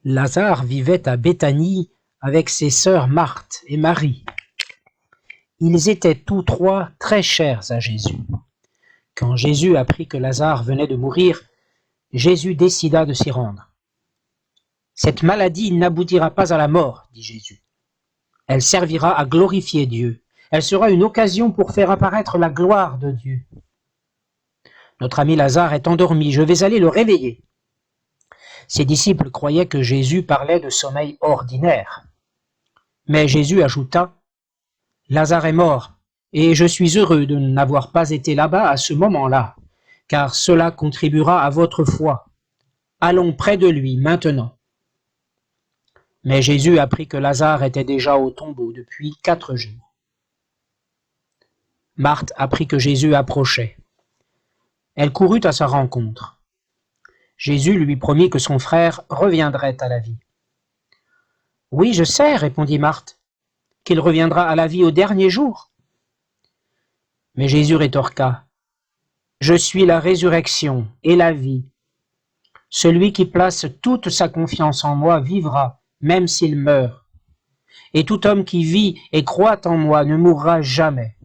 Lazare vivait à Béthanie avec ses sœurs Marthe et Marie. Ils étaient tous trois très chers à Jésus. Quand Jésus apprit que Lazare venait de mourir, Jésus décida de s'y rendre. « Cette maladie n'aboutira pas à la mort, dit Jésus. Elle servira à glorifier Dieu. Elle sera une occasion pour faire apparaître la gloire de Dieu. Notre ami Lazare est endormi, je vais aller le réveiller. » Ses disciples croyaient que Jésus parlait de sommeil ordinaire. Mais Jésus ajouta « Lazare est mort, et je suis heureux de n'avoir pas été là-bas à ce moment-là, car cela contribuera à votre foi. Allons près de lui maintenant. » Mais Jésus apprit que Lazare était déjà au tombeau depuis 4 jours. Marthe apprit que Jésus approchait. Elle courut à sa rencontre. Jésus lui promit que son frère reviendrait à la vie. « Oui, je sais, répondit Marthe, qu'il reviendra à la vie au dernier jour. » Mais Jésus rétorqua, « Je suis la résurrection et la vie. Celui qui place toute sa confiance en moi vivra, même s'il meurt. Et tout homme qui vit et croit en moi ne mourra jamais. »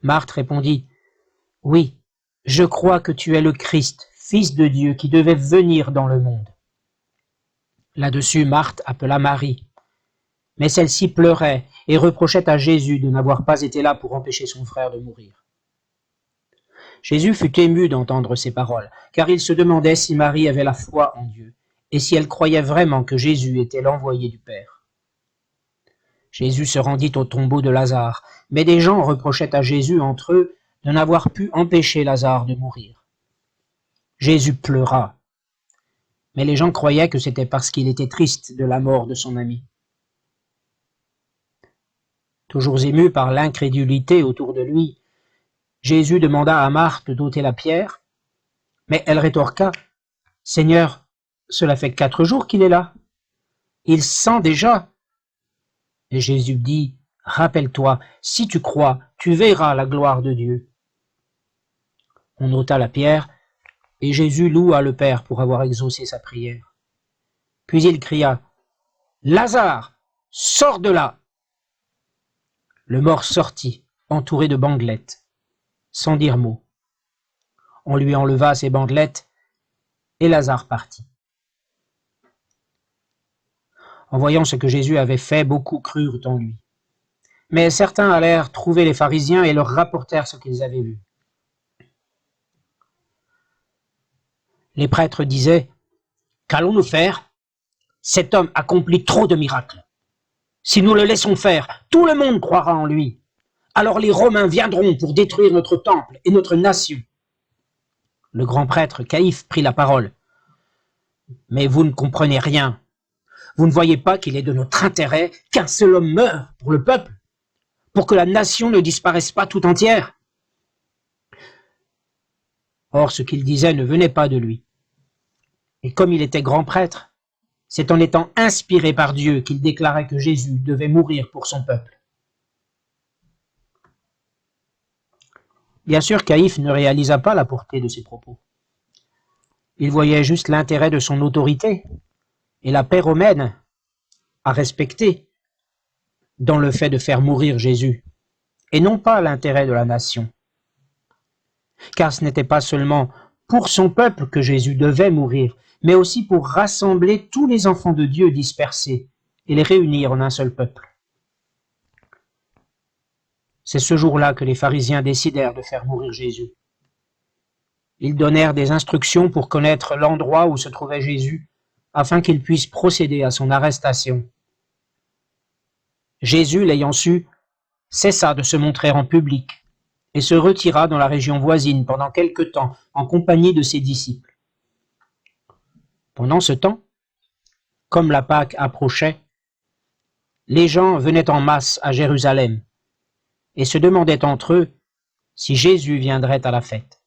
Marthe répondit, « Oui, je crois que tu es le Christ, Fils de Dieu, qui devait venir dans le monde. » Là-dessus, Marthe appela Marie. Mais celle-ci pleurait et reprochait à Jésus de n'avoir pas été là pour empêcher son frère de mourir. Jésus fut ému d'entendre ces paroles, car il se demandait si Marie avait la foi en Dieu, et si elle croyait vraiment que Jésus était l'envoyé du Père. Jésus se rendit au tombeau de Lazare, mais des gens reprochaient à Jésus entre eux de n'avoir pu empêcher Lazare de mourir. Jésus pleura, mais les gens croyaient que c'était parce qu'il était triste de la mort de son ami. Toujours ému par l'incrédulité autour de lui, Jésus demanda à Marthe d'ôter la pierre, mais elle rétorqua, « Seigneur, cela fait 4 jours qu'il est là. Il sent déjà. » Et Jésus dit, « Rappelle-toi, si tu crois, tu verras la gloire de Dieu. » On ôta la pierre, et Jésus loua le Père pour avoir exaucé sa prière. Puis il cria, « Lazare, sors de là !» Le mort sortit, entouré de bandelettes, sans dire mot. On lui enleva ses bandelettes, et Lazare partit. En voyant ce que Jésus avait fait, beaucoup crurent en lui. Mais certains allèrent trouver les pharisiens et leur rapportèrent ce qu'ils avaient vu. Les prêtres disaient, « Qu'allons-nous faire? Cet homme accomplit trop de miracles. Si nous le laissons faire, tout le monde croira en lui. Alors les Romains viendront pour détruire notre temple et notre nation. » Le grand prêtre Caïphe prit la parole. « Mais vous ne comprenez rien. Vous ne voyez pas qu'il est de notre intérêt qu'un seul homme meure pour le peuple, pour que la nation ne disparaisse pas tout entière. » Or, ce qu'il disait ne venait pas de lui. Et comme il était grand prêtre, c'est en étant inspiré par Dieu qu'il déclarait que Jésus devait mourir pour son peuple. Bien sûr, Caïphe ne réalisa pas la portée de ses propos. Il voyait juste l'intérêt de son autorité et la paix romaine à respecter dans le fait de faire mourir Jésus, et non pas l'intérêt de la nation. Car ce n'était pas seulement pour son peuple que Jésus devait mourir, mais aussi pour rassembler tous les enfants de Dieu dispersés et les réunir en un seul peuple. C'est ce jour-là que les pharisiens décidèrent de faire mourir Jésus. Ils donnèrent des instructions pour connaître l'endroit où se trouvait Jésus, afin qu'ils puissent procéder à son arrestation. Jésus, l'ayant su, cessa de se montrer en public et se retira dans la région voisine pendant quelque temps en compagnie de ses disciples. Pendant ce temps, comme la Pâque approchait, les gens venaient en masse à Jérusalem et se demandaient entre eux si Jésus viendrait à la fête.